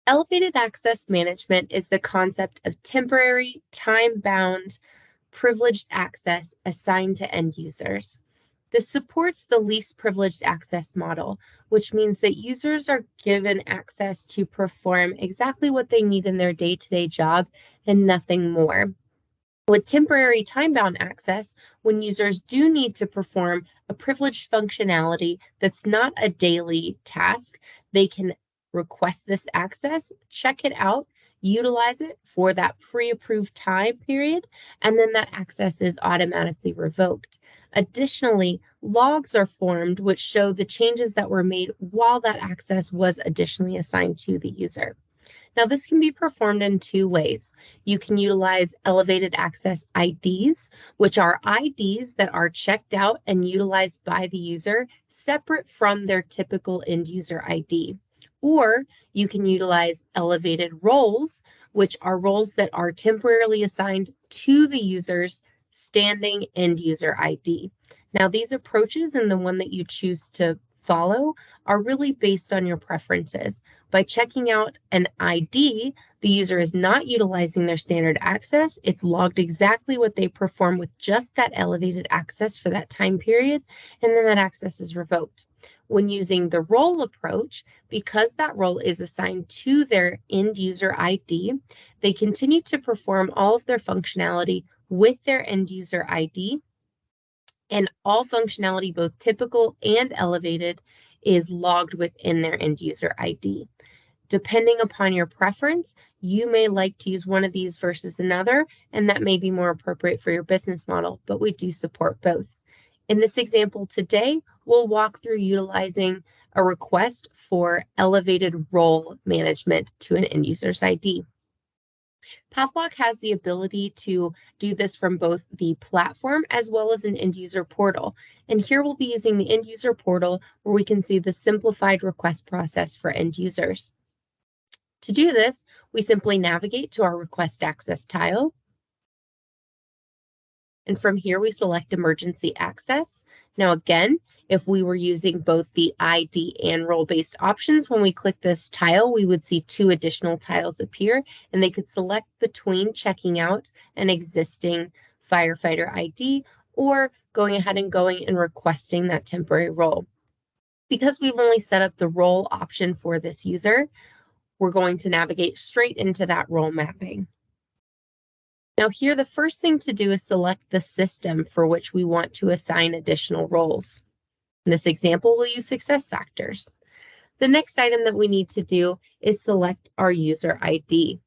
Elevated access management is the concept of temporary, time-bound, privileged access assigned to end users. This supports the least privileged access model, which means that users are given access to perform exactly what they need in their day-to-day job and nothing more. With temporary time-bound access, when users do need to perform a privileged functionality that's not a daily task, they can request this access, check it out, utilize it for that pre-approved time period, and then that access is automatically revoked. Additionally, logs are formed which show the changes that were made while that access was additionally assigned to the user. Now, this can be performed in two ways. You can utilize elevated access IDs, which are IDs that are checked out and utilized by the user separate from their typical end user ID. Or you can utilize elevated roles, which are roles that are temporarily assigned to the user's standing end user ID. Now, these approaches and the one that you choose to follow are really based on your preferences. By checking out an ID, the user is not utilizing their standard access. It's logged exactly what they perform with just that elevated access for that time period, and then that access is revoked. When using the role approach, because that role is assigned to their end user ID, they continue to perform all of their functionality with their end user ID, and all functionality, both typical and elevated, is logged within their end user ID. Depending upon your preference, you may like to use one of these versus another, and that may be more appropriate for your business model, but we do support both. In this example today, we'll walk through utilizing a request for elevated role management to an end user's ID. Pathlock has the ability to do this from both the platform as well as an end user portal. And here we'll be using the end user portal where we can see the simplified request process for end users. To do this, we simply navigate to our request access tile. And from here, we select emergency access. Now, again, if we were using both the ID and role-based options, when we click this tile, we would see two additional tiles appear, and they could select between checking out an existing firefighter ID or going ahead and requesting that temporary role. Because we've only set up the role option for this user, we're going to navigate straight into that role mapping. Now here, the first thing to do is select the system for which we want to assign additional roles. In this example, we'll use SuccessFactors. The next item that we need to do is select our user ID.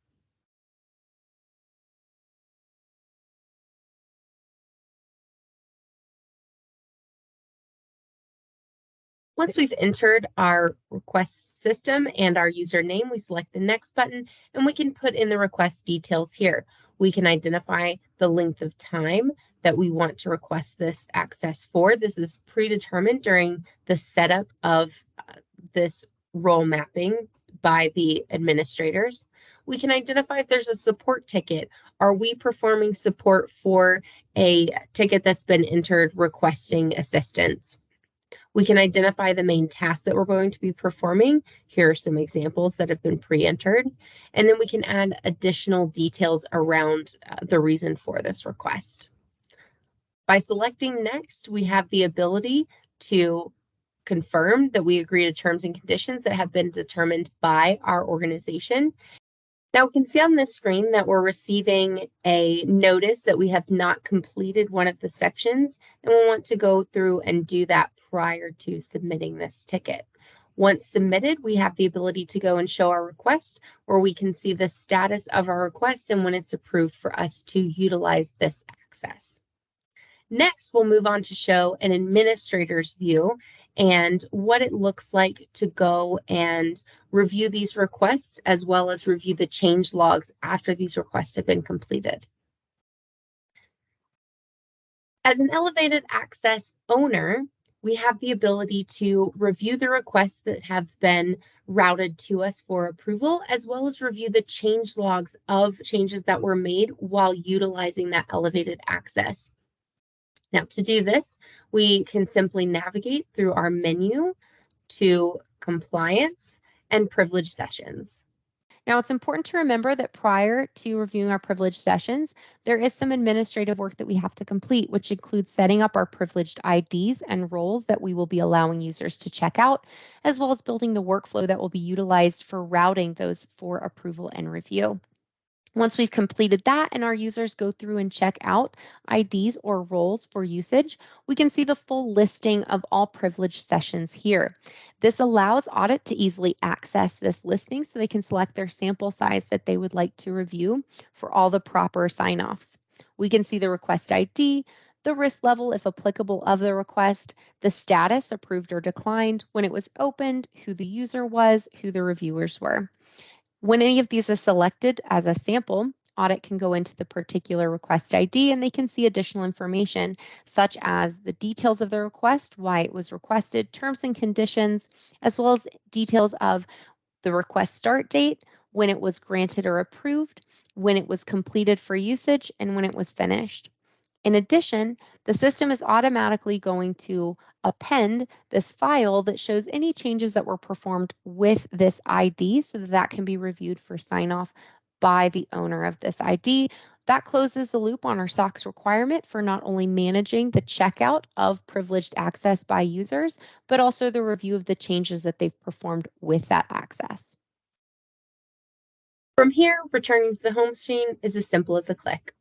Once we've entered our request system and our username, we select the next button and we can put in the request details here. We can identify the length of time that we want to request this access for. This is predetermined during the setup of this role mapping by the administrators. We can identify if there's a support ticket. Are we performing support for a ticket that's been entered requesting assistance? We can identify the main tasks that we're going to be performing. Here are some examples that have been pre-entered. And then we can add additional details around the reason for this request. By selecting next, we have the ability to confirm that we agree to terms and conditions that have been determined by our organization. Now we can see on this screen that we're receiving a notice that we have not completed one of the sections, and we want to go through and do that prior to submitting this ticket. Once submitted, we have the ability to go and show our request, where we can see the status of our request and when it's approved for us to utilize this access. Next, we'll move on to show an administrator's view and what it looks like to go and review these requests, as well as review the change logs after these requests have been completed. As an elevated access owner, we have the ability to review the requests that have been routed to us for approval, as well as review the change logs of changes that were made while utilizing that elevated access. Now, to do this, we can simply navigate through our menu to compliance and privilege sessions. Now, it's important to remember that prior to reviewing our privileged sessions, there is some administrative work that we have to complete, which includes setting up our privileged IDs and roles that we will be allowing users to check out, as well as building the workflow that will be utilized for routing those for approval and review. Once we've completed that and our users go through and check out IDs or roles for usage, we can see the full listing of all privileged sessions here. This allows audit to easily access this listing so they can select their sample size that they would like to review for all the proper sign-offs. We can see the request ID, the risk level, if applicable, of the request, the status, approved or declined, when it was opened, who the user was, who the reviewers were. When any of these is selected as a sample, audit can go into the particular request ID and they can see additional information such as the details of the request, why it was requested, terms and conditions, as well as details of the request start date, when it was granted or approved, when it was completed for usage, and when it was finished. In addition, the system is automatically going to append this file that shows any changes that were performed with this ID so that can be reviewed for sign off by the owner of this ID. That closes the loop on our SOX requirement for not only managing the checkout of privileged access by users, but also the review of the changes that they've performed with that access. From here, returning to the home screen is as simple as a click.